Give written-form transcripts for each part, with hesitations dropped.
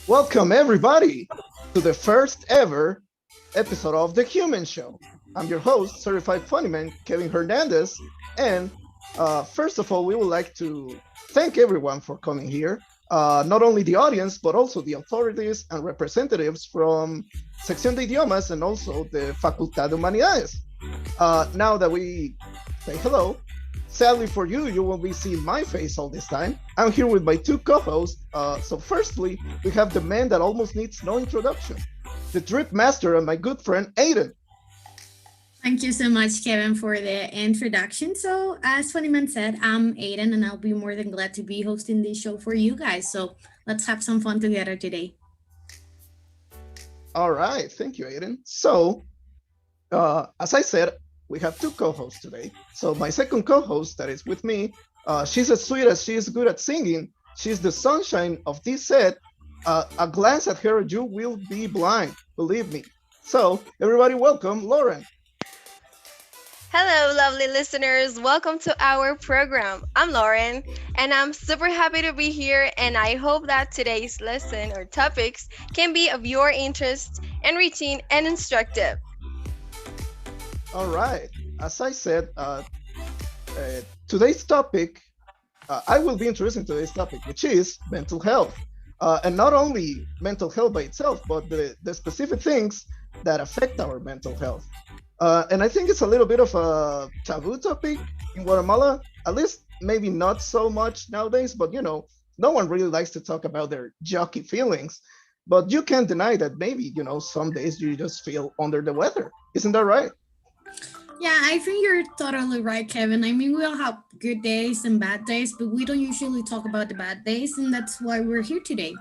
Welcome, everybody, to the first ever episode of The Human Show. I'm your host, Certified Funnyman, Kevin Hernandez. And first of all, we would like to thank everyone for coming here. Not only the audience, but also the authorities and representatives from Sección de Idiomas and also the Facultad de Humanidades. Now that we say hello, sadly for you, you won't be seeing my face all this time. I'm here with my two co-hosts. So firstly, we have the man that almost needs no introduction, the drip master and my good friend Aiden. Thank you so much, Kevin, for the introduction. So, as Funnyman said, I'm Aiden, and I'll be more than glad to be hosting this show for you guys. So, let's have some fun together today. All right, thank you, Aiden. So, as I said, we have two co-hosts today. So my second co-host that is with me, she's as sweet as she is good at singing. She's the sunshine of this set. A glance at her, you will be blind, believe me. So everybody, welcome Lauren. Hello, lovely listeners. Welcome to our program. I'm Lauren, and I'm super happy to be here. And I hope that today's lesson or topics can be of your interest, enriching, and instructive. All right, as I said, today's topic, I will be introducing today's topic, which is mental health. And not only mental health by itself, but the specific things that affect our mental health. And I think it's a little bit of a taboo topic in Guatemala, at least maybe not so much nowadays, but no one really likes to talk about their jockey feelings. But you can't deny that maybe, some days you just feel under the weather. Isn't that right? Yeah, I think you're totally right, Kevin. I mean, we all have good days and bad days, but we don't usually talk about the bad days, and that's why we're here today.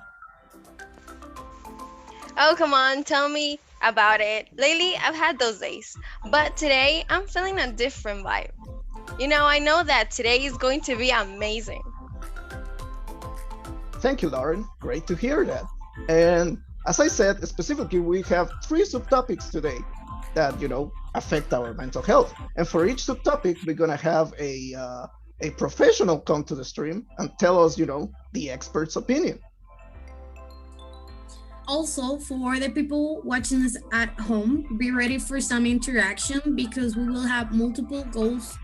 Oh, come on, tell me about it. Lately, I've had those days, but today I'm feeling a different vibe. I know that today is going to be amazing. Thank you, Lauren. Great to hear that. And as I said, specifically, we have three subtopics today that affect our mental health. And for each subtopic, we're gonna have a professional come to the stream and tell us, the expert's opinion. Also, for the people watching us at home, be ready for some interaction because we will have multiple polls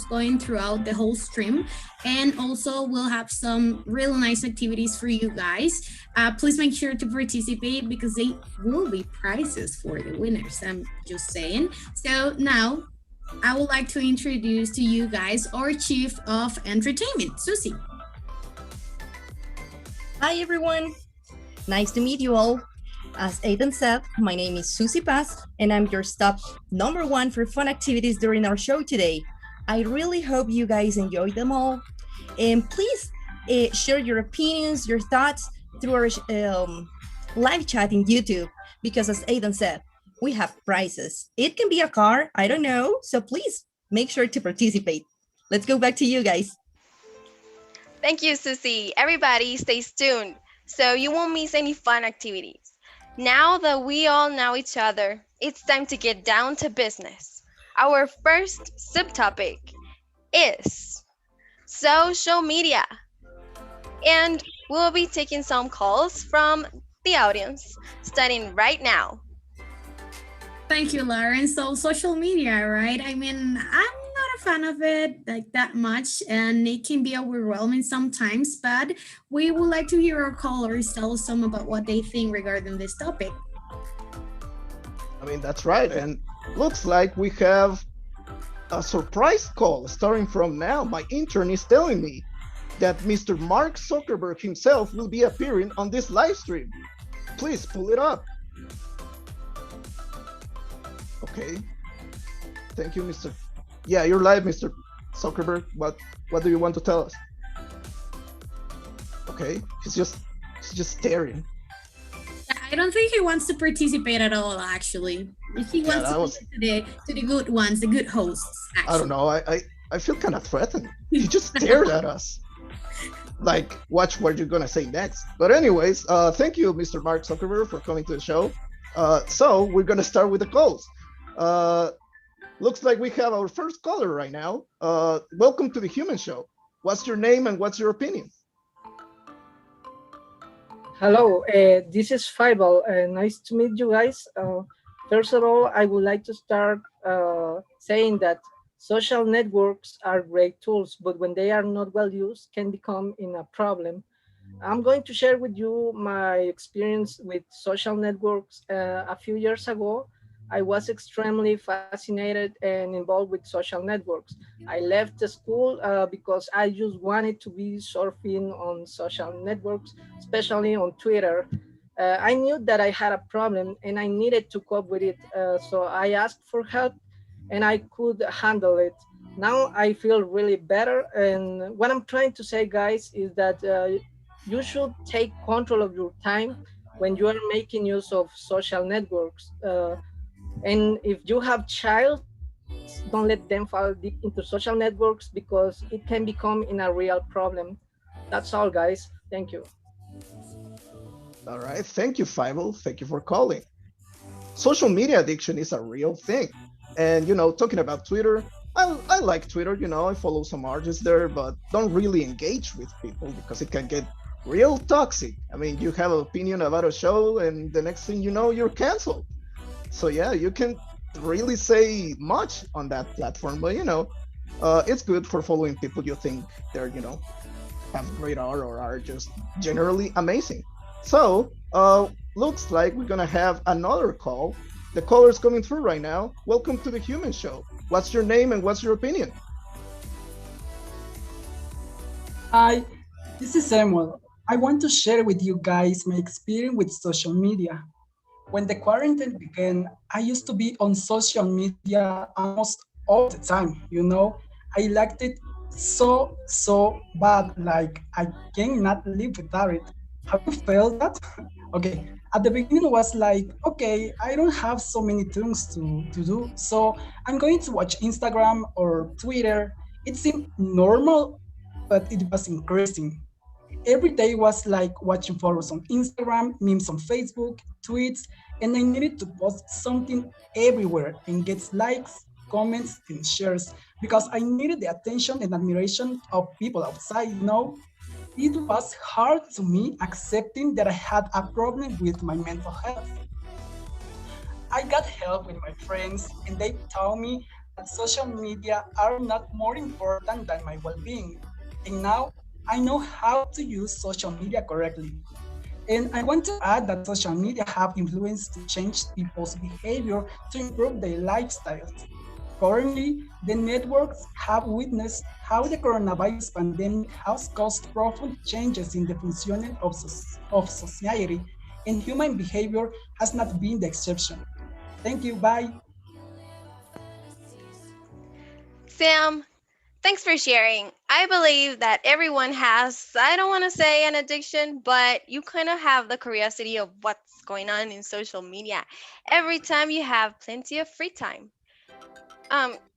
going throughout the whole stream. And also, we'll have some real nice activities for you guys. Please make sure to participate because they will be prizes for the winners. I'm just saying. So, now I would like to introduce to you guys our Chief of Entertainment, Susie. Hi everyone, nice to meet you all. As Aiden said, my name is Susie Paz, and I'm your stop number one for fun activities during our show today. I really hope you guys enjoyed them all. And please share your opinions, your thoughts through our live chat in YouTube, because as Aiden said, we have prizes. It can be a car, I don't know, so please make sure to participate. Let's go back to you guys. Thank you, Susie. Everybody, stay tuned so you won't miss any fun activities. Now that we all know each other, it's time to get down to business. Our first subtopic is social media. And we'll be taking some calls from the audience starting right now. Thank you, Lauren. So, social media, right? I mean, I'm not a fan of it like that much, and it can be overwhelming sometimes. But we would like to hear our callers tell us some about what they think regarding this topic. I mean, that's right. And looks like we have a surprise call starting from now. My intern is telling me that Mr. Mark Zuckerberg himself will be appearing on this live stream. Please pull it up. Okay. Thank you, Mr. Yeah, you're live, Mr. Zuckerberg. What do you want to tell us? Okay, he's just staring. I don't think he wants to participate at all, actually. He Yeah, wants that to was. listen to the good ones, the good hosts, I don't actually. know. I feel kind of threatened. He just stared at us. Like, watch what you're gonna say next. But anyways, thank you, Mr. Mark Zuckerberg, for coming to the show. So we're gonna start with the calls. Uh, Looks like we have our first caller right now. Welcome to the Human Show. What's your name and what's your opinion? Hello, this is Fibal. Nice to meet you guys. First of all, I would like to start saying that social networks are great tools, but when they are not well used, can become in a problem. I'm going to share with you my experience with social networks. A few years ago, I was extremely fascinated and involved with social networks. I left the school because I just wanted to be surfing on social networks, especially on Twitter. I knew that I had a problem and I needed to cope with it. So I asked for help and I could handle it. Now I feel really better. And what I'm trying to say, guys, is that you should take control of your time when you are making use of social networks. And if you have childs, don't let them fall deep into social networks because it can become in a real problem. That's all, guys. Thank you. All right. Thank you, Fievel. Thank you for calling. Social media addiction is a real thing. And, talking about Twitter, I like Twitter, I follow some artists there, but don't really engage with people because it can get real toxic. I mean, you have an opinion about a show, and the next thing you know, you're canceled. So, yeah, you can really say much on that platform, but, it's good for following people you think they're, have great art or are just generally amazing. So, looks like we're gonna have another call. The caller's coming through right now. Welcome to the Human Show. What's your name and what's your opinion? Hi, this is Samuel. I want to share with you guys my experience with social media. When the quarantine began, I used to be on social media almost all the time. I liked it so bad, like I cannot live without it. Have you felt that? Okay, at the beginning it was like, okay, I don't have so many things to do, so I'm going to watch Instagram or Twitter. It seemed normal, but it was increasing. Every day was like watching photos on Instagram, memes on Facebook, tweets, and I needed to post something everywhere and get likes, comments, and shares because I needed the attention and admiration of people outside. It was hard to me accepting that I had a problem with my mental health. I got help with my friends, and they told me that social media are not more important than my well being. And now I know how to use social media correctly. And I want to add that social media have influence to change people's behavior to improve their lifestyles. Currently, the networks have witnessed how the coronavirus pandemic has caused profound changes in the functioning of society, and human behavior has not been the exception. Thank you. Bye. Sam, thanks for sharing. I believe that everyone has, I don't want to say an addiction, but you kind of have the curiosity of what's going on in social media every time you have plenty of free time.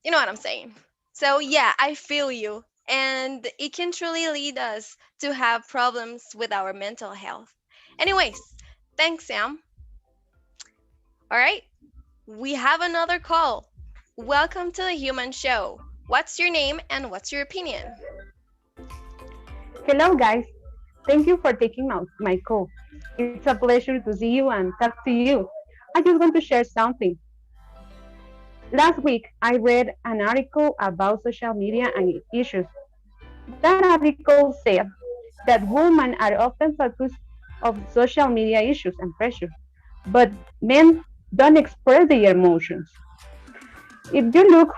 You know what I'm saying? So, yeah, I feel you. And it can truly lead us to have problems with our mental health. Anyways, thanks, Sam. All right, we have another call. Welcome to the Human Show. What's your name and what's your opinion? Hello, guys. Thank you for taking my call. It's a pleasure to see you and talk to you. I just want to share something. Last week, I read an article about social media and its issues. That article said that women are often focused of social media issues and pressure, but men don't express their emotions. If you look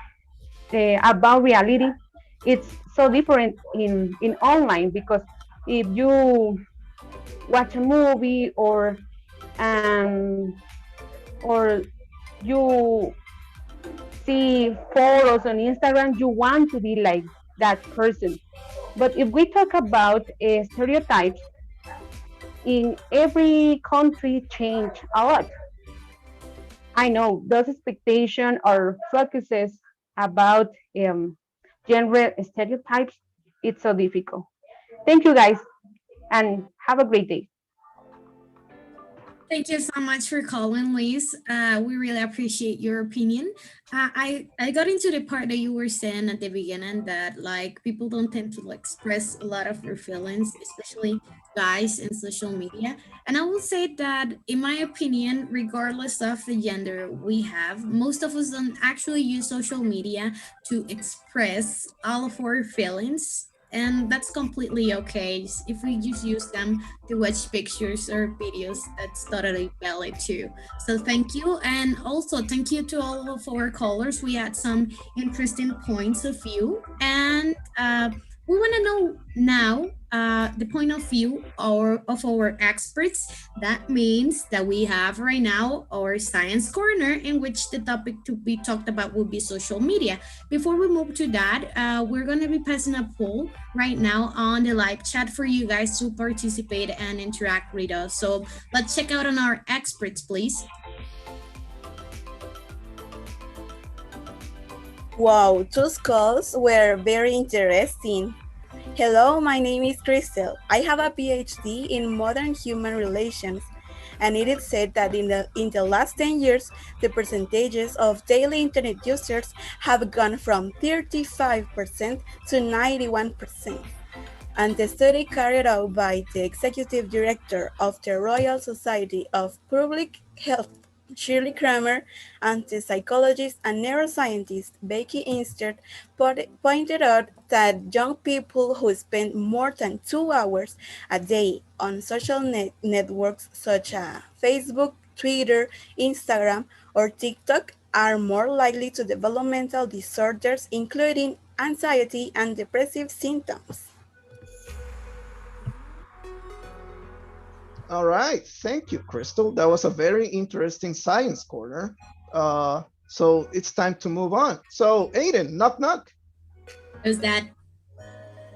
about reality, it's so different in online because if you watch a movie um, or you see photos on Instagram, you want to be like that person. But if we talk about stereotypes, in every country change a lot. I know those expectations or focuses about gender stereotypes. It's so difficult. Thank you guys and have a great day. Thank you so much for calling, Liz. We really appreciate your opinion. I got into the part that you were saying at the beginning that like people don't tend to like express a lot of their feelings, especially guys in social media. And I will say that, in my opinion, regardless of the gender we have, most of us don't actually use social media to express all of our feelings. And that's completely okay if we just use them to watch pictures or videos. That's totally valid too. So thank you. And also thank you to all of our callers. We had some interesting points of view. And we want to know now the point of view of our experts. That means that we have right now our science corner, in which the topic to be talked about will be social media. Before we move to that, we're going to be passing a poll right now on the live chat for you guys to participate and interact with us. So let's check out on our experts, please. Wow, those calls were very interesting. Hello, my name is Crystal. I have a PhD in modern human relations, and it is said that in the last 10 years, the percentages of daily internet users have gone from 35% to 91%. And the study carried out by the executive director of the Royal Society of Public Health, Shirley Kramer, and the psychologist and neuroscientist Becky Instead pointed out that young people who spend more than 2 hours a day on social networks such as Facebook, Twitter, Instagram, or TikTok are more likely to develop mental disorders, including anxiety and depressive symptoms. All right, thank you, Crystal. That was a very interesting science corner. So it's time to move on. So Aiden, knock knock. Is that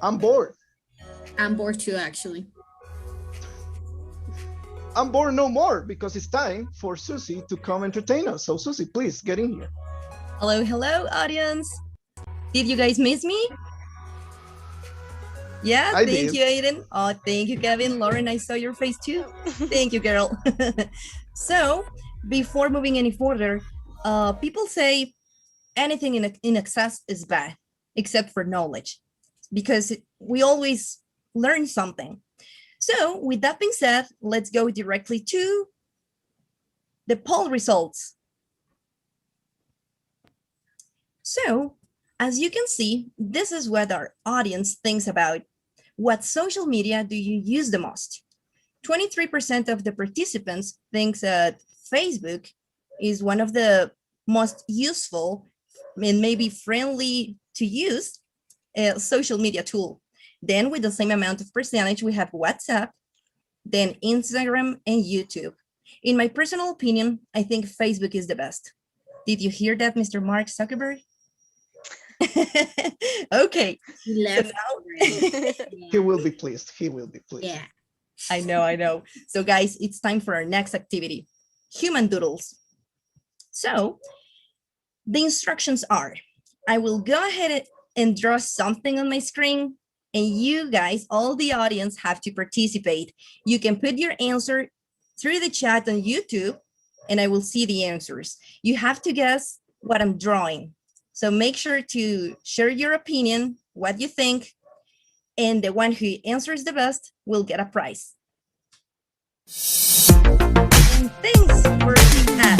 I'm bored. I'm bored too, actually. I'm bored no more because it's time for Susie to come entertain us. So Susie, please get in here. Hello, hello, audience. Did you guys miss me? Yeah, I thank did. you, Aiden. Oh, thank you, Kevin. Lauren, I saw your face too. Thank you, girl. So, before moving any further, people say anything in excess is bad, except for knowledge, because we always learn something. So, with that being said, let's go directly to the poll results. So, as you can see, this is what our audience thinks about what social media do you use the most. 23% of the participants think that Facebook is one of the most useful and maybe friendly to use social media tool. Then with the same amount of percentage, we have WhatsApp, then Instagram and YouTube. In my personal opinion, I think Facebook is the best. Did you hear that, Mr. Mark Zuckerberg? Okay. He left. He will be pleased. He will be pleased. Yeah. I know. So guys, it's time for our next activity, human doodles. So the instructions are, I will go ahead and draw something on my screen, and you guys, all the audience, have to participate. You can put your answer through the chat on YouTube, and I will see the answers. You have to guess what I'm drawing. So make sure to share your opinion, what you think, and the one who answers the best will get a prize. And thanks for that.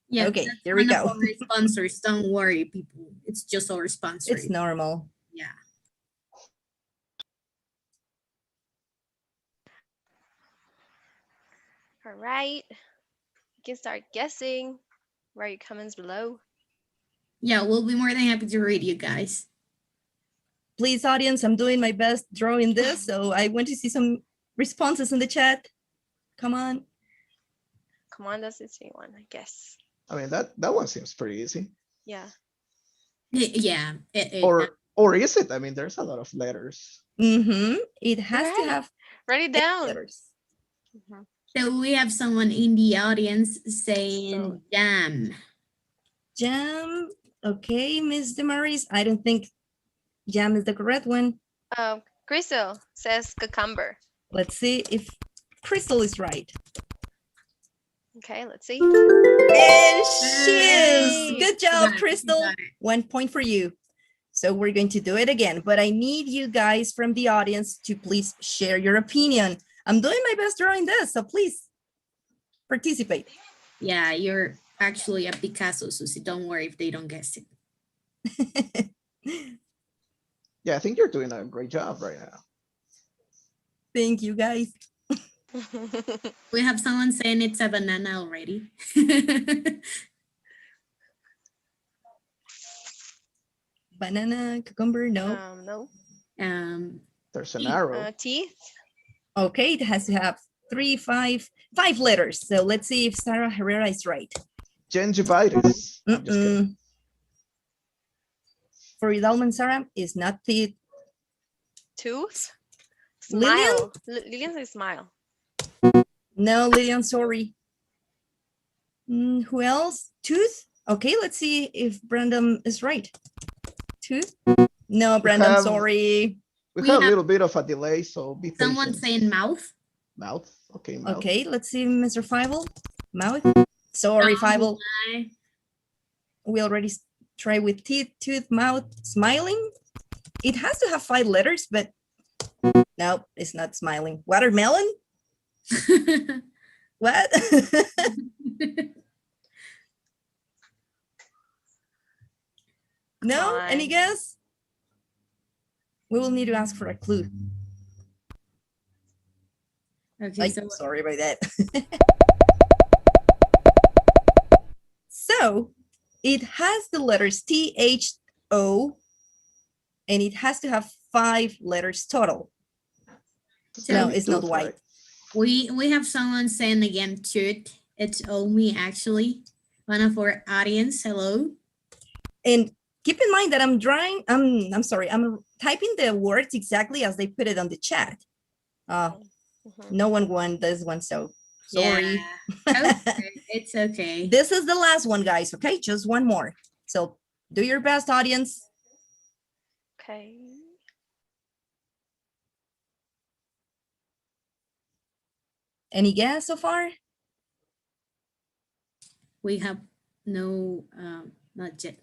Yeah. Okay, that's here we one of go. our sponsors. Don't worry, people. It's just our sponsor. It's normal. Yeah. All right. You can start guessing. Write your comments below. Yeah, we'll be more than happy to read you guys. Please, audience, I'm doing my best drawing this, so I want to see some responses in the chat. Come on. Come on, that's the same one, I guess. I mean, that one seems pretty easy. Yeah. Yeah. Or is it? I mean, there's a lot of letters. Mm-hmm. It has to Right. have Write it down. letters. Mhm. So we have someone in the audience saying So- jam. Jam. Okay, Miss Demaris. I don't think jam is the correct one. Crystal says cucumber. Let's see if Crystal is right. Okay, let's see. And she is. Yay! Good You job, got it, you Crystal. got it. 1 point for you. So we're going to do it again, but I need you guys from the audience to please share your opinion. I'm doing my best drawing this, so please participate. Yeah, you're actually a Picasso, Susie. Don't worry if they don't guess it. Yeah, I think you're doing a great job right now. Thank you, guys. We have someone saying it's a banana already. Banana, cucumber, no. No. There's an Teeth, arrow. Teeth. Okay, it has to have five letters. So let's see if Sarah Herrera is right. Gingivitis. I'm just kidding. Mm-mm. For Idalman Sarah is not teeth. Tooth. Lillian? Smile. Lillian says smile. No, Lillian, sorry. Who else? Tooth? Okay, let's see if Brandon is right. Tooth? No, Brandon, have- sorry. We We have a have- little bit of a delay, so be patient. Someone saying mouth. Mouth. Okay, mouth. Okay, let's see, Mr. Fievel. Mouth? Sorry, Fievel. Hi. We already tried with teeth, tooth, mouth, smiling. It has to have 5 letters, but no, it's not smiling. Watermelon? What? No, any on. guess? We will need to ask for a clue. Okay, Ay, so sorry about that. So it has the letters THO and it has to have 5 letters total. No, it's not Tooth, white. right? we have someone saying again tooth. It's Omi actually. One of our audience. Hello. And keep in mind that I'm drawing, I'm sorry, I'm typing the words exactly as they put it on the chat. Mhm. No one won this one, so sorry. Yeah. Okay, it's okay. This is the last one, guys, okay? Just one more. So do your best, audience. Okay. Any guess so far? We have no not yet.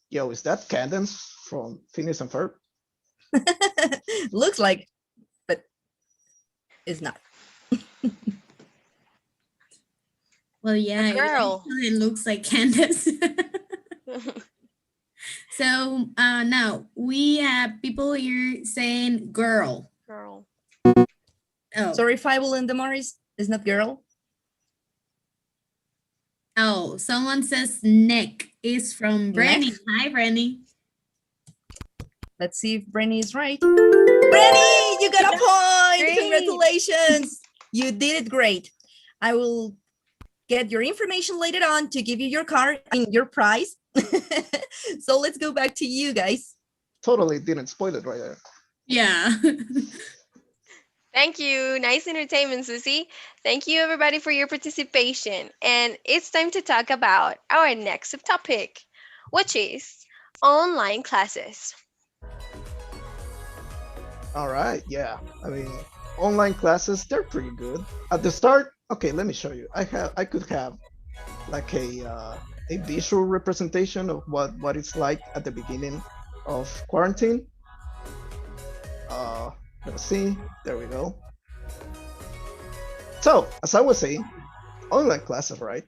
Yo, is that Cadence from Phineas and Ferb? Looks like, but it's not. Well, yeah, girl. it looks like Candace. So now we have people here saying girl. Girl. Oh, Sorry, Fievel and Damaris is not girl. oh, someone says neck is from Brenny. Neck? Hi, Brenny. Let's see if Brenny is right. Brenny, you got a point. Great. Congratulations. You did it great. I will get your information later on to give you your card, your prize. So let's go back to you guys. Totally didn't spoil it right there. Yeah. Thank you. Nice entertainment, Susie. Thank you, everybody, for your participation. And it's time to talk about our next subtopic, which is online classes. All right, yeah. I mean, online classes, they're pretty good. At the start, okay, let me show you. I could have like a visual representation of what it's like at the beginning of quarantine. Let's see. There we go. So, as I was saying, online classes, right?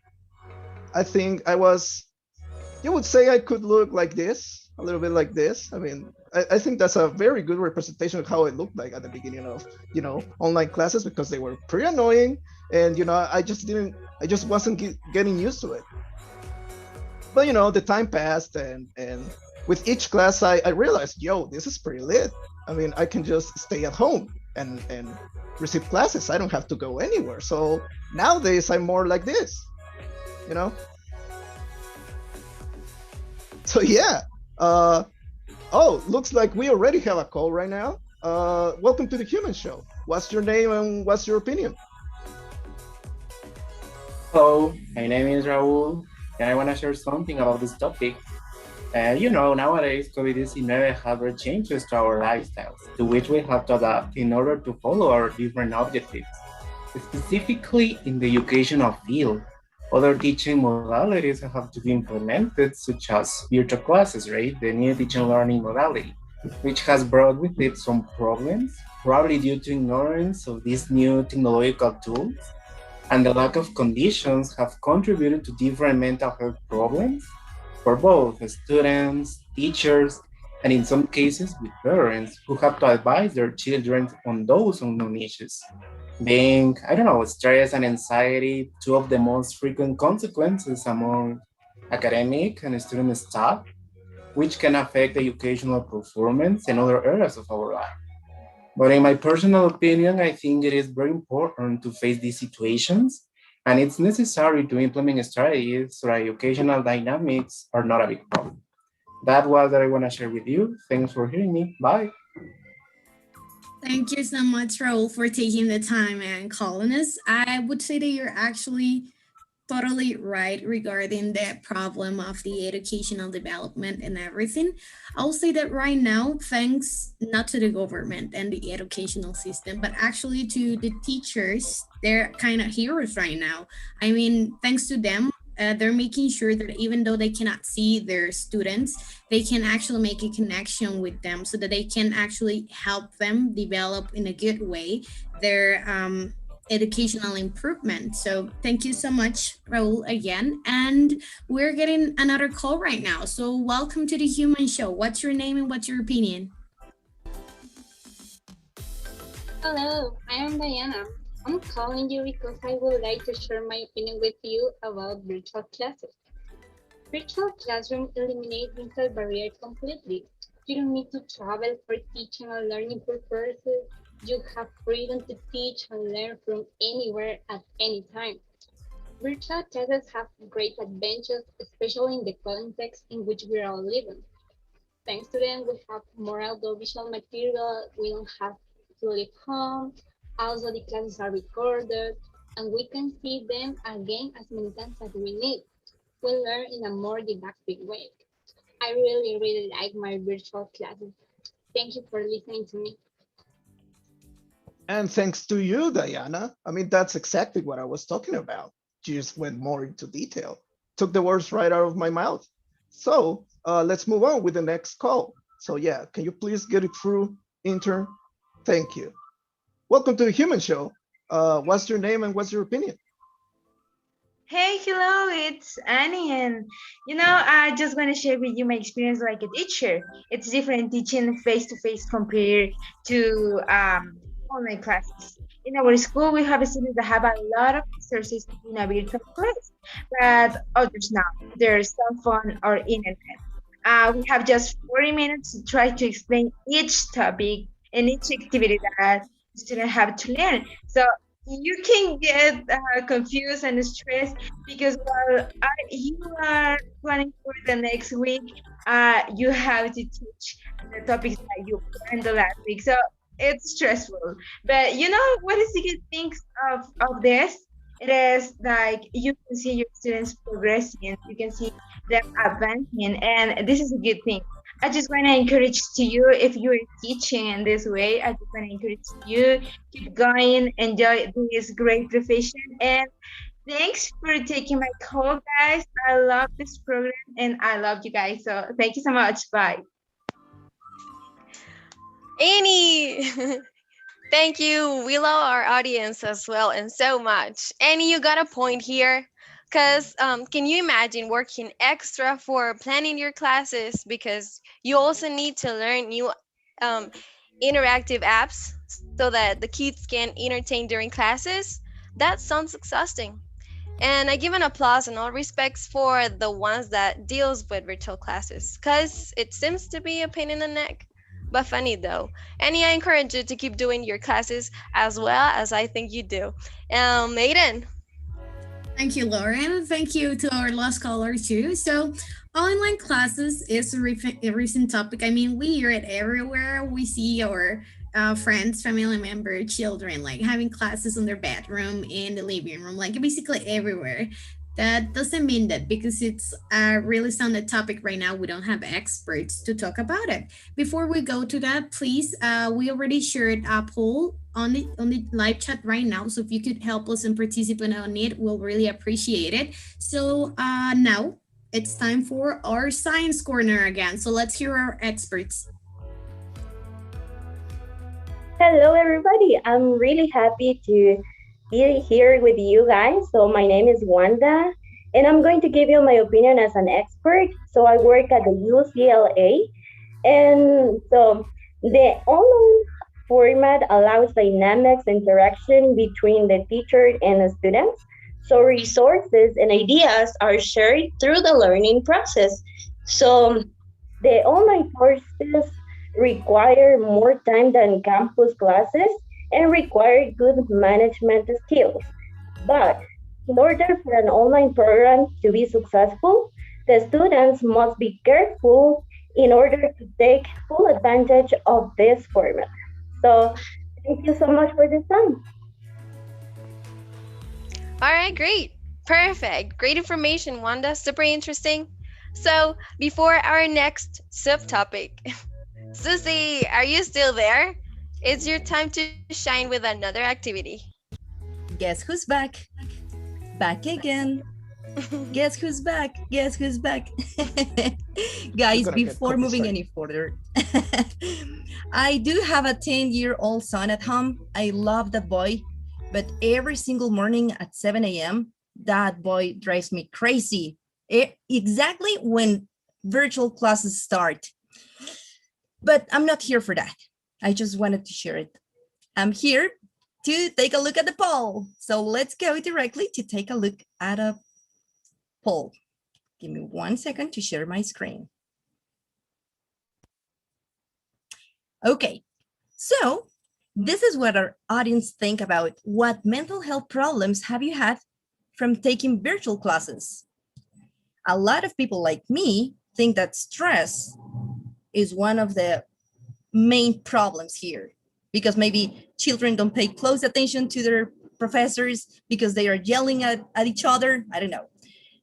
I think you would say I could look like this, a little bit like this. I mean, I think that's a very good representation of how it looked like at the beginning of, online classes, because they were pretty annoying, and I just wasn't getting used to it. But the time passed, and with each class, I realized, yo, this is pretty lit. I mean, I can just stay at home and receive classes. I don't have to go anywhere. So nowadays, I'm more like this, So yeah. Oh, looks like we already have a call right now. Welcome to the Human Show. What's your name and what's your opinion? Hello, my name is Raul, and I want to share something about this topic. Nowadays COVID-19 has brought changes to our lifestyles, to which we have to adapt in order to follow our different objectives. Specifically in the educational field, other teaching modalities have to be implemented, such as virtual classes, right? The new teaching learning modality, which has brought with it some problems, probably due to ignorance of these new technological tools, and the lack of conditions have contributed to different mental health problems for both students, teachers, and in some cases with parents who have to advise their children on those unknown issues. Being, I don't know, stress and anxiety, two of the most frequent consequences among academic and student staff, which can affect educational performance and other areas of our life. But in my personal opinion, I think it is very important to face these situations, and it's necessary to implement strategies so that educational dynamics are not a big problem. That was what I want to share with you. Thanks for hearing me. Bye. Thank you so much, Raul, for taking the time and calling us. I would say that you're actually totally right regarding the problem of the educational development and everything. I'll say that right now, thanks not to the government and the educational system, but actually to the teachers, they're kind of heroes right now. I mean, thanks to them, they're making sure that even though they cannot see their students, they can actually make a connection with them so that they can actually help them develop in a good way their educational improvement. So thank you so much, Raul, again. And we're getting another call right now. So welcome to the Human Show. What's your name and what's your opinion? Hello, I am Diana. I'm calling you because I would like to share my opinion with you about virtual classes. Virtual classroom eliminate mental barrier completely. You don't need to travel for teaching or learning purposes. You have freedom to teach and learn from anywhere at any time. Virtual classes have great advantages, especially in the context in which we are all living. Thanks to them, we have more audiovisual material, we don't have to leave home. Also, the classes are recorded, and we can see them again as many times as we need. We learn in a more didactic way. I really like my virtual classes. Thank you for listening to me. And thanks to you, Diana. I mean, that's exactly what I was talking about. You just went more into detail, took the words right out of my mouth. So let's move on with the next call. So yeah, can you please get it through, intern? Thank you. Welcome to the Human Show. What's your name and what's your opinion? Hey, hello, it's Annie, and I just want to share with you my experience like a teacher. It's different teaching face-to-face compared to online classes. In our school, we have students that have a lot of resources in a virtual class, but others not. There's cell phone or internet. We have just 40 minutes to try to explain each topic and each activity that students have to learn. So you can get confused and stressed because while you are planning for the next week, you have to teach the topics that you planned the last week. So it's stressful. But what is the good things of this? It is like you can see your students progressing, you can see them advancing, and this is a good thing. I just want to encourage to you, if you are teaching in this way, I just want to encourage you, keep going, enjoy this great profession. And thanks for taking my call, guys. I love this program and I love you guys. So thank you so much. Bye. Annie, thank you. We love our audience as well and so much. Annie, you got a point here. Because can you imagine working extra for planning your classes because you also need to learn new interactive apps so that the kids can entertain during classes? That sounds exhausting. And I give an applause and all respects for the ones that deals with virtual classes because it seems to be a pain in the neck. But funny though. And I encourage you to keep doing your classes as well as I think you do. Aiden. Thank you, Lauren. Thank you to our last caller too. So online classes is a recent topic. I mean, we hear it everywhere. We see our friends, family members, children, like having classes in their bedroom, in the living room, like basically everywhere. That doesn't mean that because it's a really sounded topic right now, we don't have experts to talk about it. Before we go to that, please, we already shared a poll on the live chat right now. So if you could help us and participate on it, we'll really appreciate it. So now it's time for our science corner again. So let's hear our experts. Hello, everybody. I'm really happy to be here with you guys. So my name is Wanda, and I'm going to give you my opinion as an expert. So I work at the UCLA, and so the online format allows dynamics interaction between the teacher and the students. So resources and ideas are shared through the learning process. So the online courses require more time than campus classes and require good management skills. But in order for an online program to be successful, the students must be careful in order to take full advantage of this format. So thank you so much for this time. All right, great. Perfect. Great information, Wanda. Super interesting. So before our next subtopic, Susie, are you still there? It's your time to shine with another activity. Guess who's back? Back again. Guess who's back? Guess who's back? Guys, before moving any further, I do have a 10-year-old son at home. I love that boy, but every single morning at 7 a.m., that boy drives me crazy. Exactly when virtual classes start. But I'm not here for that. I just wanted to share it. I'm here to take a look at the poll. So let's go directly to take a look at a poll. Give me 1 second to share my screen. Okay, so this is what our audience think about what mental health problems have you had from taking virtual classes. A lot of people like me think that stress is one of the main problems here, because maybe children don't pay close attention to their professors because they are yelling at each other. I don't know.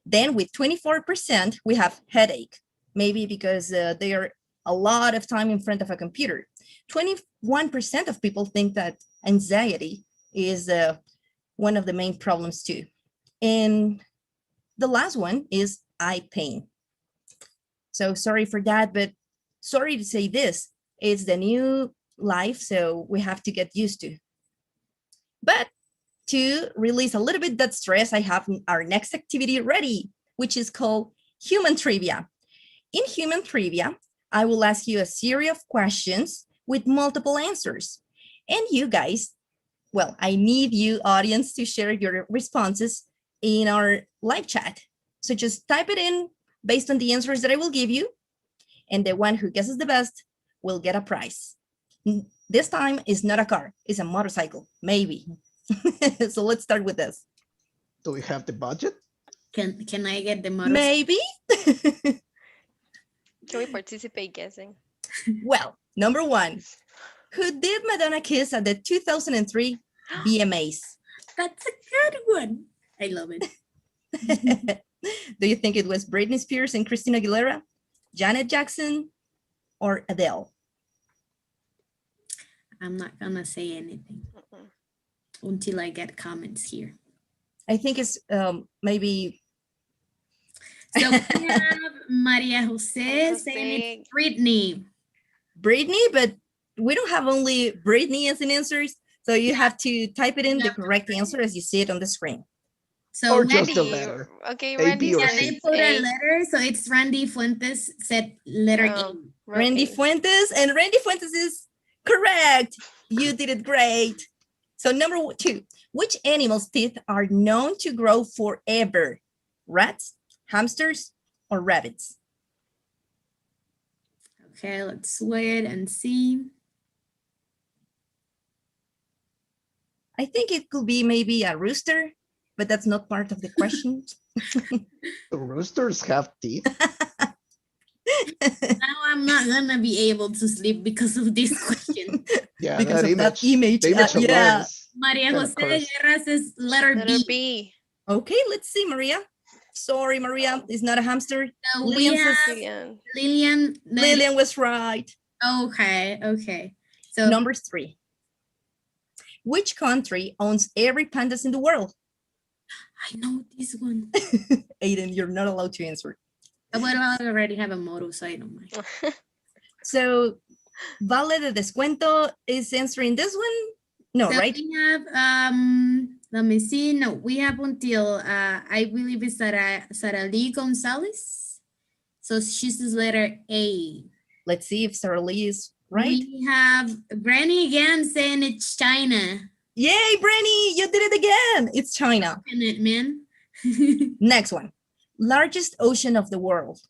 Then with 24%, we have headache, maybe because they are a lot of time in front of a computer. 21% of people think that anxiety is one of the main problems too. And the last one is eye pain. So sorry for that, but sorry to say this, it's the new life, so we have to get used to. But to release a little bit that stress, I have our next activity ready, which is called Human Trivia. In Human Trivia, I will ask you a series of questions with multiple answers. And you guys, well, I need you, audience, to share your responses in our live chat. So just type it in based on the answers that I will give you, and the one who guesses the best will get a prize. This time is not a car, it's a motorcycle, maybe. So let's start with this. Do we have the budget? Can I get the motorcycle? Maybe. Can we participate guessing? Well, number one, who did Madonna kiss at the 2003 VMAs? That's a good one. I love it. Do you think it was Britney Spears and Christina Aguilera, Janet Jackson, or Adele? I'm not gonna say anything until I get comments here. I think it's maybe. So we have Maria Jose saying it's Britney. Britney, but we don't have only Britney as an answer, so you have to type it in the correct answer as you see it on the screen. So or just the letter. Okay, Randy. Yeah, they put a letter, so it's Randy Fuentes said letter A. Randy Fuentes, and Randy Fuentes is correct. You did it great. So number two, which animal's teeth are known to grow forever? Rats, hamsters, or rabbits? Okay, let's wait and see. I think it could be maybe a rooster, but that's not part of the question. The roosters have teeth. Now I'm not gonna be able to sleep because of this question. Yeah, because that of that image. The image Yeah. alone is Maria kind of Jose cursed. Guerra says letter B. B. Okay, let's see, Maria. Sorry, Maria, it's not a hamster. So Lillian we have Lillian. Lillian. Lillian was right. Okay. So Number 3. Which country owns every pandas in the world? I know this one. Aiden, you're not allowed to answer. Well, I already have a motto, so I don't mind. So, Vale de Descuento is answering this one? No, So right? we have let me see. No, we have until I believe it's Sara Lee Gonzalez. So she's this letter A. Let's see if Sarah Lee is right. We have Granny again saying it's China. Yay, Brenny, you did it again. It's China. It, man. Next one. Largest ocean of the world.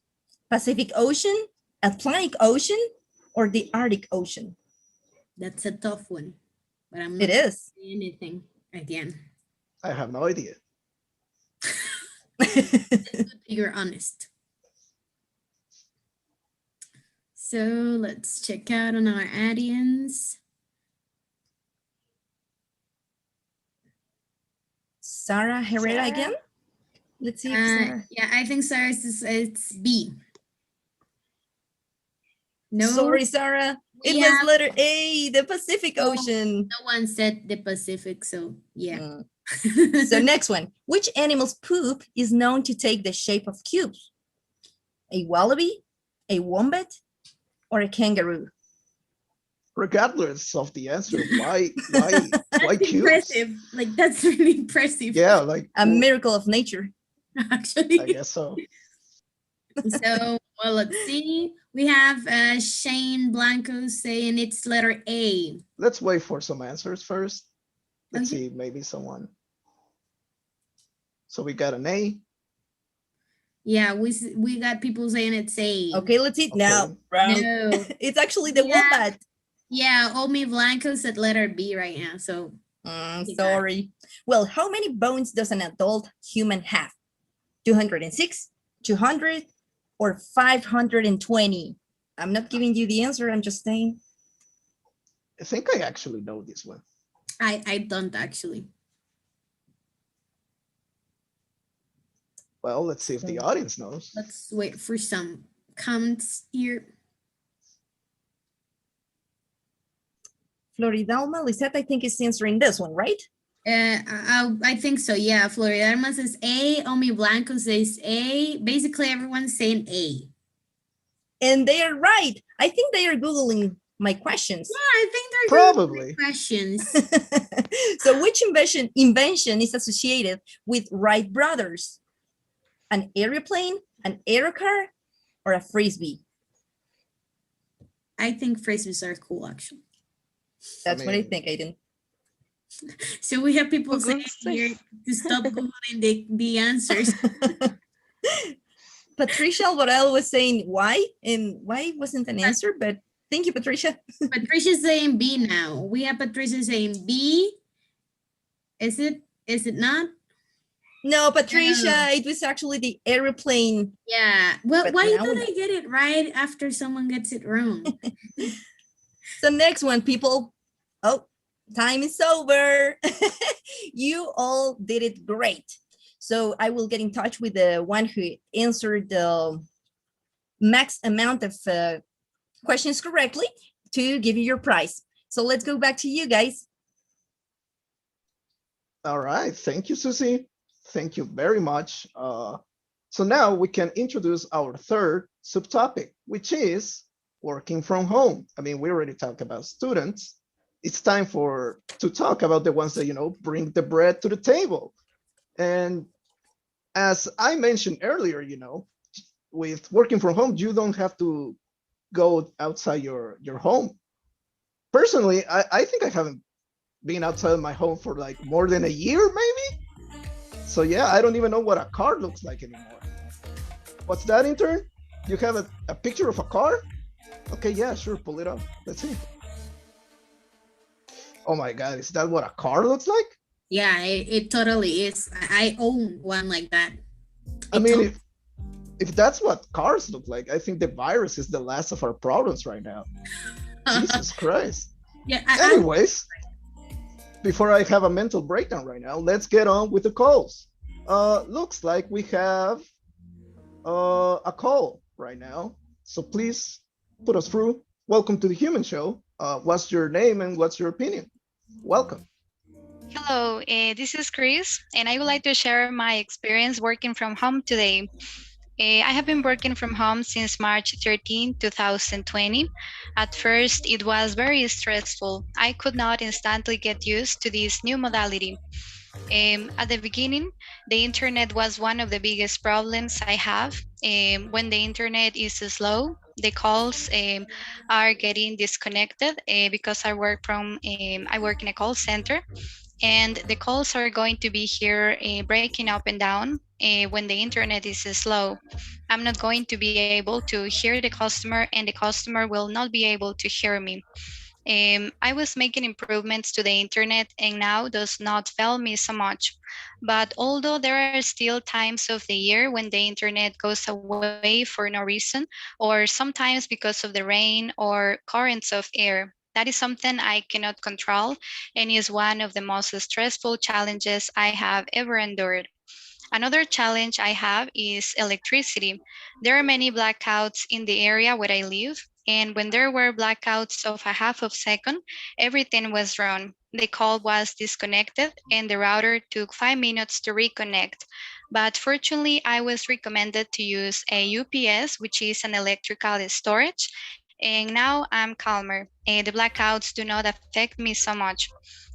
Pacific Ocean, Atlantic Ocean, or the Arctic Ocean? That's a tough one. But I'm It not is. saying anything again. I have no idea. You're honest. So let's check out on our audience. Sarah Herrera Sarah? again? Let's see if Sarah. Yeah, I think Sarah's it's B. No, Sorry, Sarah. It we was have- letter A, the Pacific Oh. Ocean. no one said the Pacific, so yeah. So next one. Which animal's poop is known to take the shape of cubes? A wallaby, a wombat, or a kangaroo? Regardless of the answer, why That's cubes? impressive. Like that's really impressive. Yeah, like A miracle of nature. actually. I guess so. So well, let's see. We have Shane Blanco saying it's letter A. Let's wait for some answers first. Let's Okay. see, maybe someone. So we got an A. Yeah, we got people saying it's A. Okay, let's see. Now, Okay. wrong. No. It's actually the Yeah. wombat. Yeah, Omi Blanco said letter B right now. So Sorry. Well, how many bones does an adult human have? 206, 200, or 520? I'm not giving you the answer. I'm just saying. I think I actually know this one. I don't actually. Well, let's see if the audience knows. Let's wait for some comments here. Floridalma Lisette, I think, is answering this one, right? I think so. Yeah, Florida Arma says A. Omi Blanco says A. Basically, everyone's saying A. And they are right. I think they are Googling my questions. Yeah, I think they're Probably. questions. So which invention is associated with Wright brothers? An airplane, an aerocar, or a frisbee? I think phrases are cool, actually. That's what I mean- think, Aiden. So we have people For saying goodness sake. here to stop googling the answers. Patricia Alvarado was saying why, and why wasn't an answer, but thank you, Patricia. Patricia's saying B now. We have Patricia saying B. Is it not? No, Patricia, it was actually the airplane. Yeah. Well, But why now did we I get it right after someone gets it wrong? So next one, people. Oh, time is over. You all did it great. So I will get in touch with the one who answered the max amount of questions correctly to give you your prize. So let's go back to you guys. All right. Thank you, Susie. Thank you very much. So now we can introduce our third subtopic, which is working from home. I mean, we already talked about students. It's time to talk about the ones that, bring the bread to the table. And as I mentioned earlier, with working from home, you don't have to go outside your home. Personally, I think I haven't been outside of my home for like more than a year, maybe. So yeah, I don't even know what a car looks like anymore. What's that, intern? You have a picture of a car? Okay, yeah, sure, pull it up. Let's see. Oh my God, is that what a car looks like? Yeah, it totally is. I own one like that. I mean, if that's what cars look like, I think the virus is the last of our problems right now. Jesus Christ. Yeah. Anyways, before I have a mental breakdown right now, let's get on with the calls. Looks like we have a call right now. So please put us through. Welcome to the Human Show. What's your name and what's your opinion? Welcome. Hello, this is Chris, and I would like to share my experience working from home today. I have been working from home since March 13, 2020. At first, it was very stressful. I could not instantly get used to this new modality. At the beginning, the internet was one of the biggest problems I have. When the internet is slow, the calls are getting disconnected because I work in a call center, and the calls are going to be here breaking up and down when the internet is slow. I'm not going to be able to hear the customer, and the customer will not be able to hear me. I was making improvements to the internet and now does not fail me so much. But although there are still times of the year when the internet goes away for no reason, or sometimes because of the rain or currents of air, that is something I cannot control and is one of the most stressful challenges I have ever endured. Another challenge I have is electricity. There are many blackouts in the area where I live, and when there were blackouts of a half of second, everything was wrong. The call was disconnected and the router took 5 minutes to reconnect. But fortunately, I was recommended to use a UPS, which is an electrical storage, and now I'm calmer. The blackouts do not affect me so much.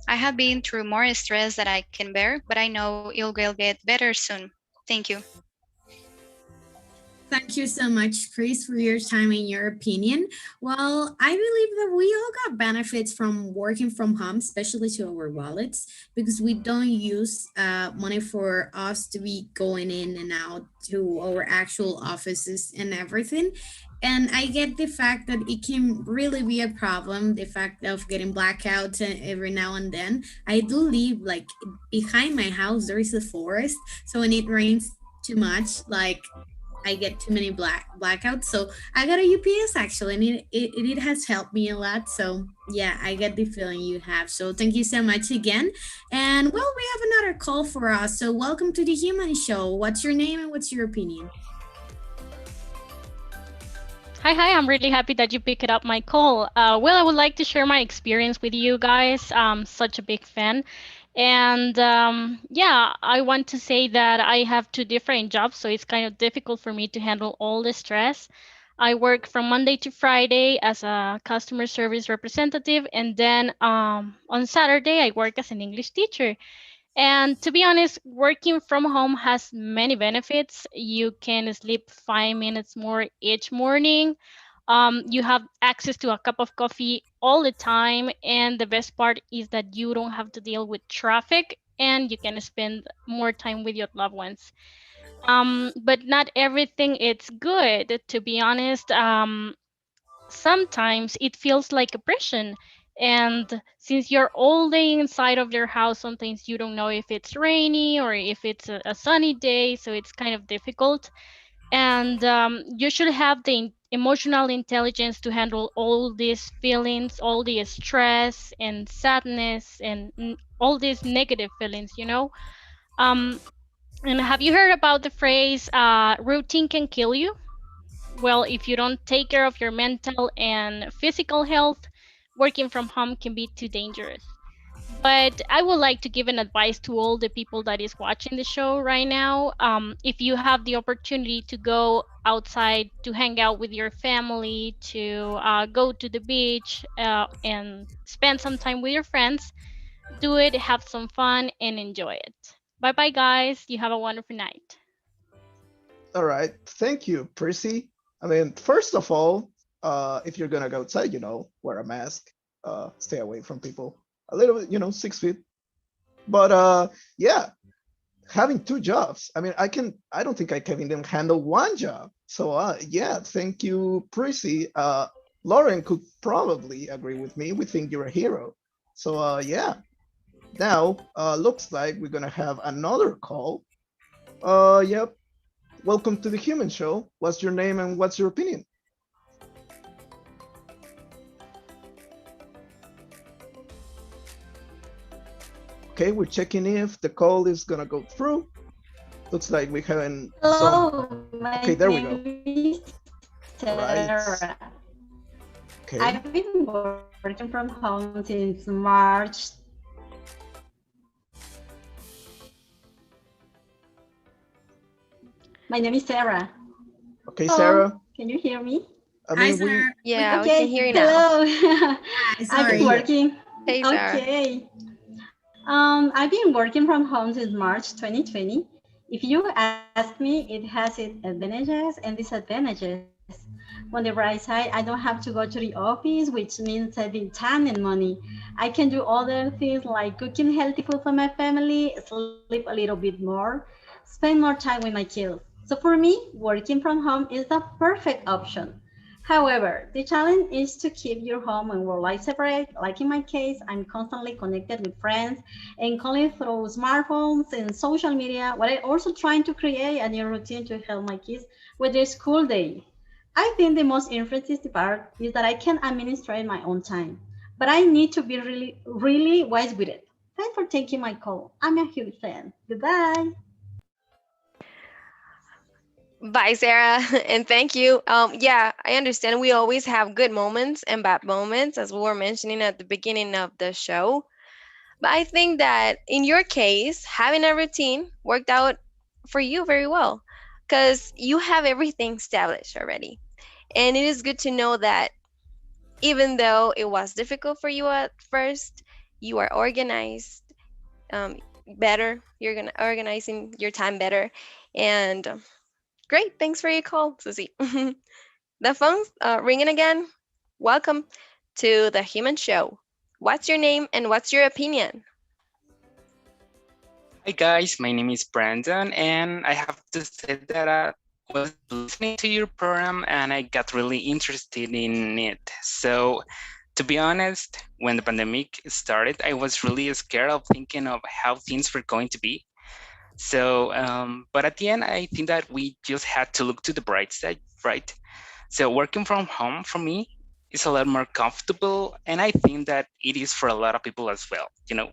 I have been through more stress that I can bear, but I know it will get better soon. Thank you. Thank you so much, Chris, for your time and your opinion. Well, I believe that we all got benefits from working from home, especially to our wallets, because we don't use money for us to be going in and out to our actual offices and everything. And I get the fact that it can really be a problem, the fact of getting blackouts every now and then. I do live like behind my house, there is a forest. So when it rains too much, like I get too many blackouts. So I got a UPS actually, and it has helped me a lot. So yeah, I get the feeling you have. So thank you so much again. And well, we have another call for us. So welcome to the Human Show. What's your name and what's your opinion? Hi, I'm really happy that you picked up my call. Well, I would like to share my experience with you guys. I'm such a big fan. And yeah, I want to say that I have two different jobs, so it's kind of difficult for me to handle all the stress. I work from Monday to Friday as a customer service representative, and then on Saturday, I work as an English teacher. And to be honest, working from home has many benefits. You can sleep 5 minutes more each morning. You have access to a cup of coffee all the time. And the best part is that you don't have to deal with traffic and you can spend more time with your loved ones. But not everything is good, to be honest. Sometimes it feels like oppression. And since you're all day inside of your house, sometimes you don't know if it's rainy or if it's a sunny day. So it's kind of difficult. And you should have the emotional intelligence to handle all these feelings, all the stress and sadness and all these negative feelings, you know? And have you heard about the phrase, routine can kill you? Well, if you don't take care of your mental and physical health, working from home can be too dangerous. But I would like to give an advice to all the people that is watching the show right now. If you have the opportunity to go outside to hang out with your family, to go to the beach and spend some time with your friends, do it, have some fun, and enjoy it. Bye bye, guys. You have a wonderful night. All right. Thank you, Prissy. I mean, first of all, if you're gonna go outside, wear a mask, stay away from people a little bit, 6 feet. But yeah, having two jobs. I mean, I don't think I can even handle one job. So yeah, thank you, Prissy. Lauren could probably agree with me. We think you're a hero. So yeah. Now looks like we're gonna have another call. Yep. Welcome to the Human Show. What's your name and what's your opinion? Okay, we're checking if the call is gonna go through. Looks like we haven't. Hello, my Okay, there we go. name is Sarah. Okay. I've been working from home since March. My name is Sarah. Okay, Hello, Sarah. can you hear me? I mean, we. Yeah, we Okay, can hear you now. hello. I've sorry. been working. Hey, Sarah. Okay. I've been working from home since March 2020. If you ask me, it has its advantages and disadvantages. On the right side, I don't have to go to the office, which means saving time and money. I can do other things like cooking healthy food for my family, sleep a little bit more, spend more time with my kids. So for me, working from home is the perfect option. However, the challenge is to keep your home and work life separate. Like in my case, I'm constantly connected with friends and calling through smartphones and social media, while I'm also trying to create a new routine to help my kids with their school day. I think the most interesting part is that I can administrate my own time, but I need to be really wise with it. Thanks for taking my call. I'm a huge fan. Goodbye. Bye, Sarah, and thank you. Yeah, I understand we always have good moments and bad moments, as we were mentioning at the beginning of the show. But I think that in your case, having a routine worked out for you very well because you have everything established already. And it is good to know that even though it was difficult for you at first, you are organized better. You're gonna organizing your time better. And great, thanks for your call, Susie. The phone's ringing again. Welcome to the Human Show. What's your name and what's your opinion? Hi guys, my name is Brandon, and I have to say that I was listening to your program and I got really interested in it. So, to be honest, when the pandemic started, I was really scared of thinking of how things were going to be. So, but at the end, I think that we just had to look to the bright side, right? So, working from home for me is a lot more comfortable, and I think that it is for a lot of people as well, you know.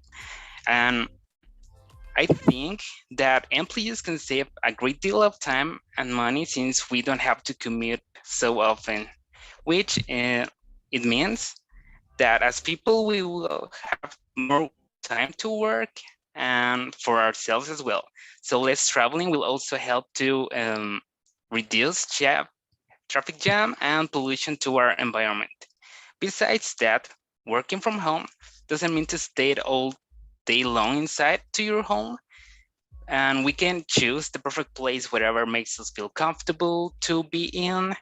And I think that employees can save a great deal of time and money since we don't have to commute so often, which it means that as people, we will have more time to work and for ourselves as well. So less traveling will also help to reduce traffic jam and pollution to our environment. Besides that, working from home doesn't mean to stay all day long inside to your home, and we can choose the perfect place wherever makes us feel comfortable to be in.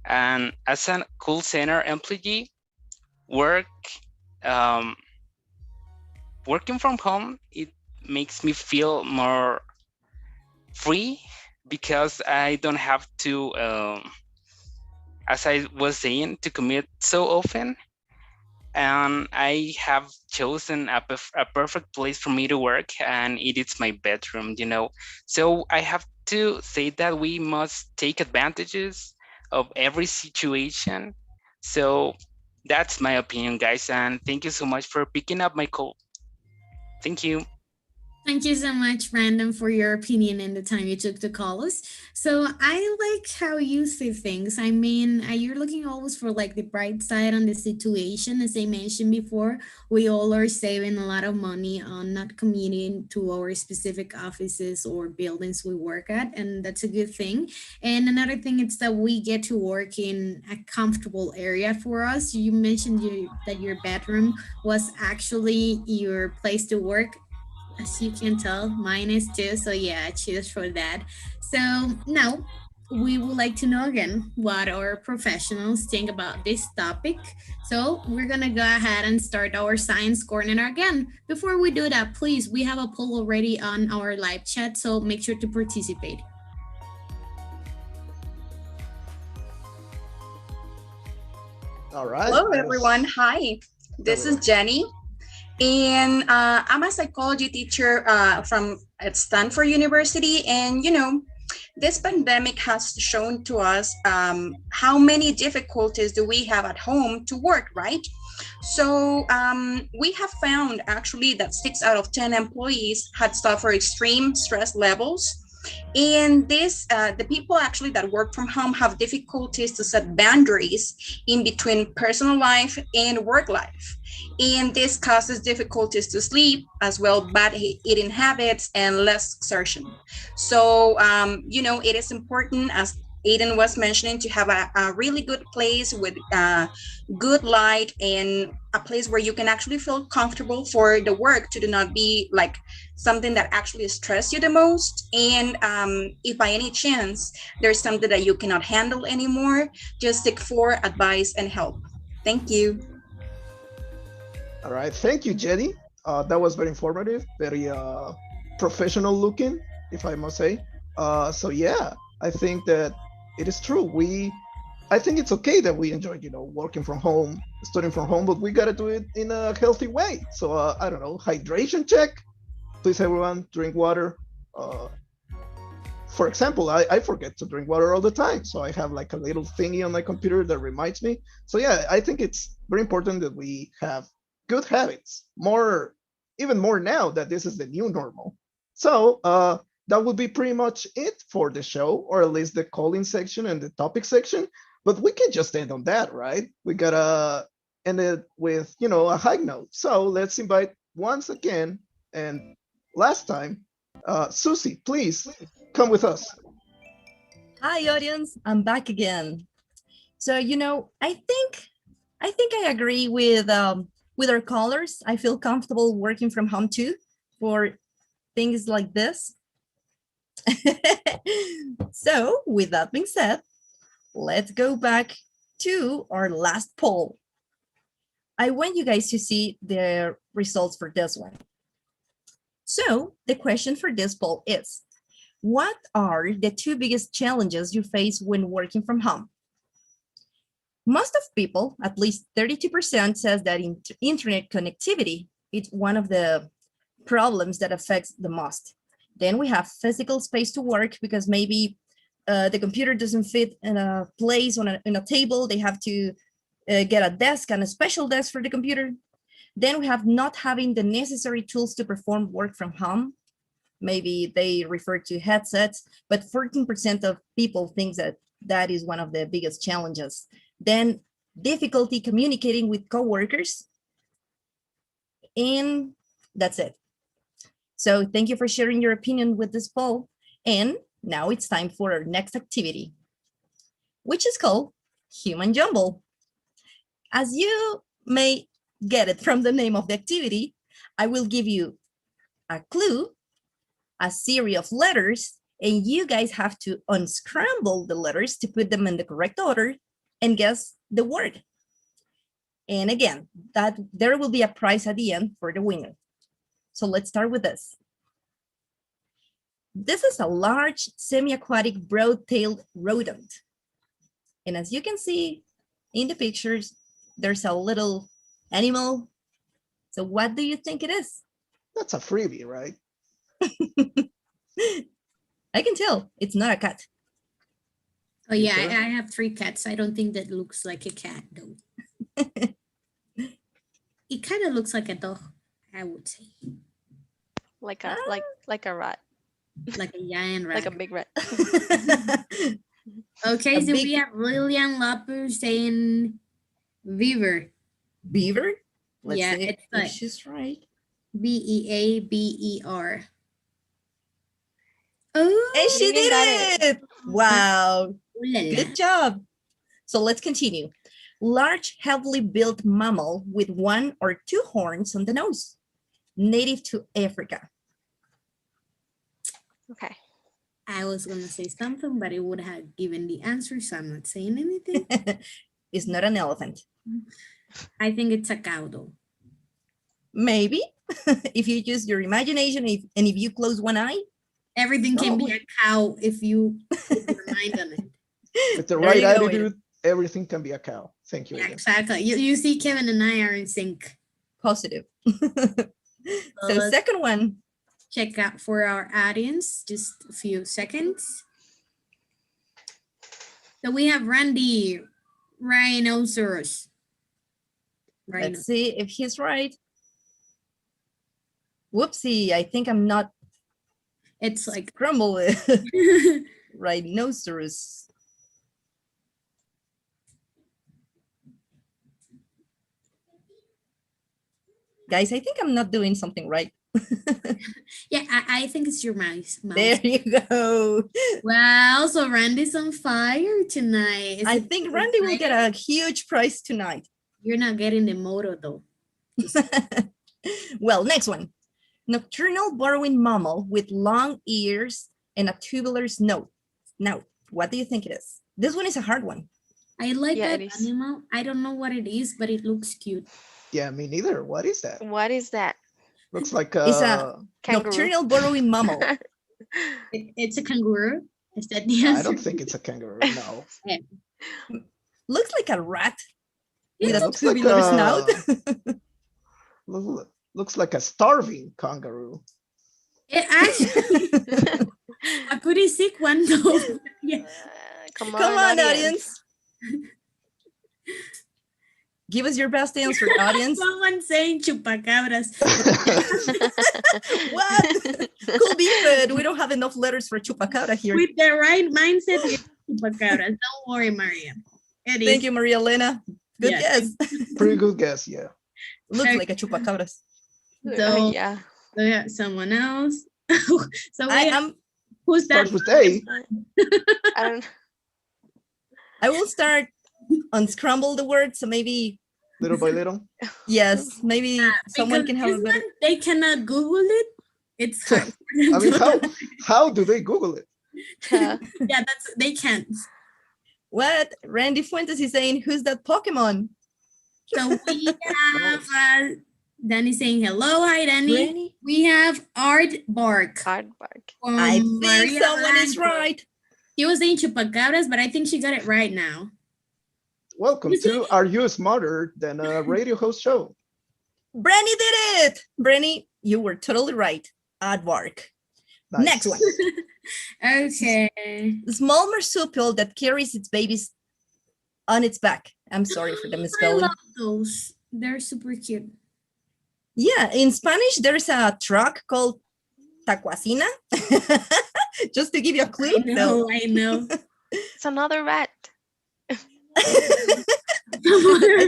And as a call center employee, work working from home, it makes me feel more free because I don't have to, as I was saying, to commute so often. And I have chosen a perfect place for me to work, and it is my bedroom, you know. So I have to say that we must take advantages of every situation. So that's my opinion, guys. And thank you so much for picking up my call. Thank you. Thank you so much, Brandon, for your opinion and the time you took to call us. So I like how you see things. I mean, you're looking always for like the bright side on the situation. As I mentioned before, we all are saving a lot of money on not commuting to our specific offices or buildings we work at, and that's a good thing. And another thing is that we get to work in a comfortable area for us. You mentioned that your bedroom was actually your place to work. As you can tell, mine is too. So yeah, cheers for that. So now we would like to know again what our professionals think about this topic. So we're gonna go ahead and start our science corner again. Before we do that, please, we have a poll already on our live chat, so make sure to participate. All right. Hello, everyone. Hi, this is Jenny. And I'm a psychology teacher from at Stanford University. And, you know, this pandemic has shown to us how many difficulties do we have at home to work, right? So we have found actually that 6 out of 10 employees had suffered extreme stress levels And this, the people actually that work from home have difficulties to set boundaries in between personal life and work life. And this causes difficulties to sleep, as well bad eating habits and less exertion. So, it is important, as Aiden was mentioning, to have a really good place with good light and a place where you can actually feel comfortable for the work to do not be like something that actually stress you the most. And if by any chance there's something that you cannot handle anymore, just seek for advice and help. Thank you. All right, thank you, Jenny. That was very informative, very professional looking, if I must say. So yeah, I think that it is true. I think it's okay that we enjoy, working from home, studying from home, but we gotta do it in a healthy way. So I don't know, hydration check. Please, everyone, drink water. For example, I forget to drink water all the time, so I have like a little thingy on my computer that reminds me. So yeah, I think it's very important that we have good habits, even more now that this is the new normal. So that would be pretty much it for the show, or at least the calling section and the topic section. But we can just end on that, right? We gotta end it with, a high note. So let's invite once again and last time, Susie, please come with us. Hi, audience. I'm back again. So, I think I agree with our callers. I feel comfortable working from home too for things like this. So with that being said, let's go back to our last poll. I want you guys to see the results for this one. So the question for this poll is, what are the two biggest challenges you face when working from home? Most of people, at least 32%, says that internet connectivity is one of the problems that affects the most. Then we have physical space to work, because maybe the computer doesn't fit in a place in a table. They have to get a desk and a special desk for the computer. Then we have not having the necessary tools to perform work from home. Maybe they refer to headsets, but 14% of people think that that is one of the biggest challenges. Then difficulty communicating with coworkers. And that's it. So thank you for sharing your opinion with this poll. And now it's time for our next activity, which is called Human Jumble. As you may get it from the name of the activity, I will give you a clue, a series of letters, and you guys have to unscramble the letters to put them in the correct order and guess the word. And again, that there will be a prize at the end for the winner. So let's start with this. This is a large semi-aquatic broad-tailed rodent. And as you can see in the pictures, there's a little animal. So what do you think it is? That's a freebie, right? I can tell it's not a cat. Oh yeah, I have 3 cats. I don't think that looks like a cat though. It kind of looks like a dog, I would say. Like a rat. Like a giant rat. Like a big rat. Okay, so we have Lillian Loper saying beaver. Beaver? Let's yeah, see it's if like she's right. Beaver. Oh, and she did it! Wow, Ooh la la. good job. So let's continue. Large, heavily built mammal with 1 or 2 horns on the nose, native to Africa. Okay. I was going to say something, but it would have given the answer, so I'm not saying anything. It's not an elephant. I think it's a cow, though. Maybe, if you use your imagination, and if you close one eye. Everything can be a cow if you put your mind on it. With the right attitude, everything can be a cow. Thank you. Yeah, exactly. You see, Kevin and I are in sync. Positive. So second one. Check out for our audience, just a few seconds. So we have Randy, rhinoceros. Let's see if he's right. Whoopsie, I think I'm not. It's like Scramble. Rhinoceros. Guys, I think I'm not doing something right. yeah, I think it's your mouse. There you go. Wow, so Randy's on fire tonight. I think Randy will get a huge prize tonight. You're not getting the motto though. Well, next one. Nocturnal burrowing mammal with long ears and a tubular snout. Now, what do you think it is? This one is a hard one. I like Yeah, that it is. animal. I don't know what it is, but it looks cute. Yeah, me neither. What is that? What is that? Looks like It's a Kangaroo. nocturnal burrowing mammal. It's a kangaroo. Is that the I answer? don't think it's a kangaroo. No. Yeah. Looks like a rat with It a looks like tubular snout. looks like a starving kangaroo. It actually a pretty sick one though. Yeah. Come Come on, audience. Give us your best answer, audience. Someone saying chupacabras. What? Could be, but we don't have enough letters for chupacabra here. With the right mindset, it's chupacabras. Don't worry, Maria. It is. Thank you, Maria Elena. Good Yeah. guess. Pretty good guess, yeah. Looks like a chupacabras. So, yeah. so yeah, someone else. So I we am. who's that? Starts with A. I don't. I will start unscramble the word, so maybe Little by little. yes, maybe someone Because can have a this better. one, they cannot Google it. It's hard. I mean, how do they Google it? yeah, they can't. What? Randy Fuentes is saying, "Who's that Pokemon?" So we have Danny saying hello. Hi, Danny. Randy? We have Art Bark. Hard bark. I think someone is right. He was saying chupacabras, but I think she got it right now. Welcome to Are You Smarter Than a Radio Host Show? Branny did it. Branny, you were totally right. Aardvark. Nice. Next one. Okay. Small marsupial that carries its babies on its back. I'm sorry for the I misspelling. love those. They're super cute. Yeah, in Spanish, there's a truck called tacuacina. Just to give you a clue. I know. It's another rat. I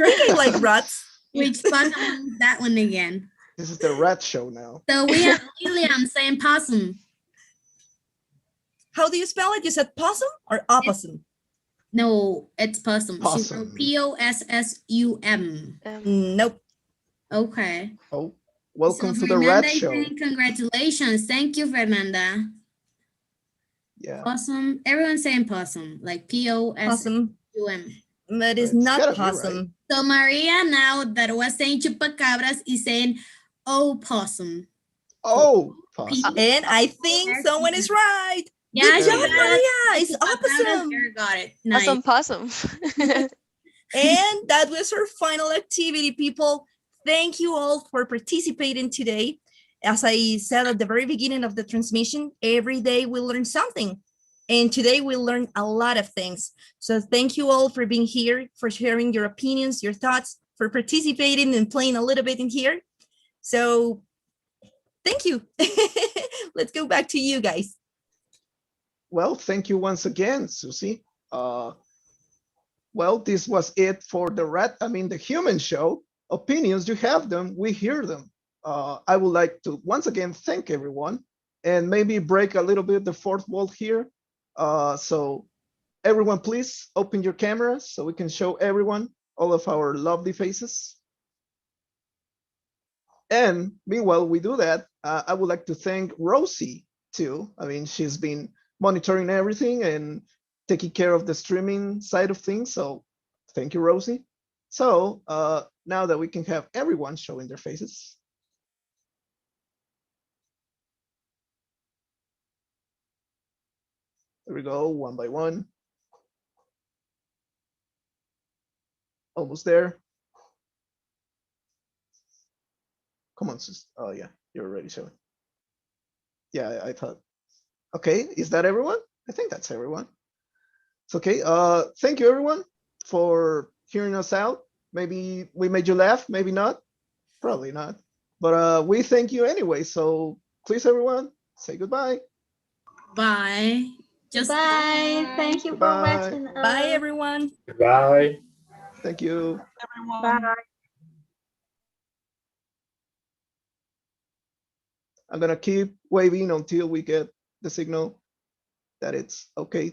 think I like rats. Which Pokemon is that one again? This is the rat show now. So we have Lillian saying possum. How do you spell it? You said possum or opossum? No, it's possum. She Possum. wrote Possum. Nope. Okay. Oh, welcome So to the Fernanda rat is show. saying congratulations. Thank you, Fernanda. Yeah. Possum. Everyone's saying possum, like Possum. P-O-S-U-M. That is It's not gotta be possum. So Maria now that was saying chupacabras is saying opossum. Oh, possum. And I think someone is right. Yeah, Good she job, got it. Maria. It's Chupacabras, opossum. Sarah got it. Nice. Possum. And that was our final activity, people. Thank you all for participating today. As I said at the very beginning of the transmission, every day we learn something. And today we learned a lot of things. So thank you all for being here, for sharing your opinions, your thoughts, for participating and playing a little bit in here. So thank you. Let's go back to you guys. Well, thank you once again, Susie. Well, this was it for the human show. Opinions, you have them, we hear them. I would like to once again thank everyone and maybe break a little bit the fourth wall here. So everyone, please open your cameras so we can show everyone all of our lovely faces. And meanwhile, we do that. I would like to thank Rosie too. I mean, she's been monitoring everything and taking care of the streaming side of things. So thank you, Rosie. So now that we can have everyone showing their faces. There we go, one by one. Almost there. Come on, sis. Oh yeah, you're already showing. Yeah, I thought. Okay, is that everyone? I think that's everyone. It's okay. Thank you everyone for hearing us out. Maybe we made you laugh, maybe not. Probably not. But we thank you anyway. So please everyone, say goodbye. Bye. Just Bye. Thank you for Bye. watching. Bye, everyone. Bye. Thank you. Bye. I'm gonna keep waving until we get the signal that it's okay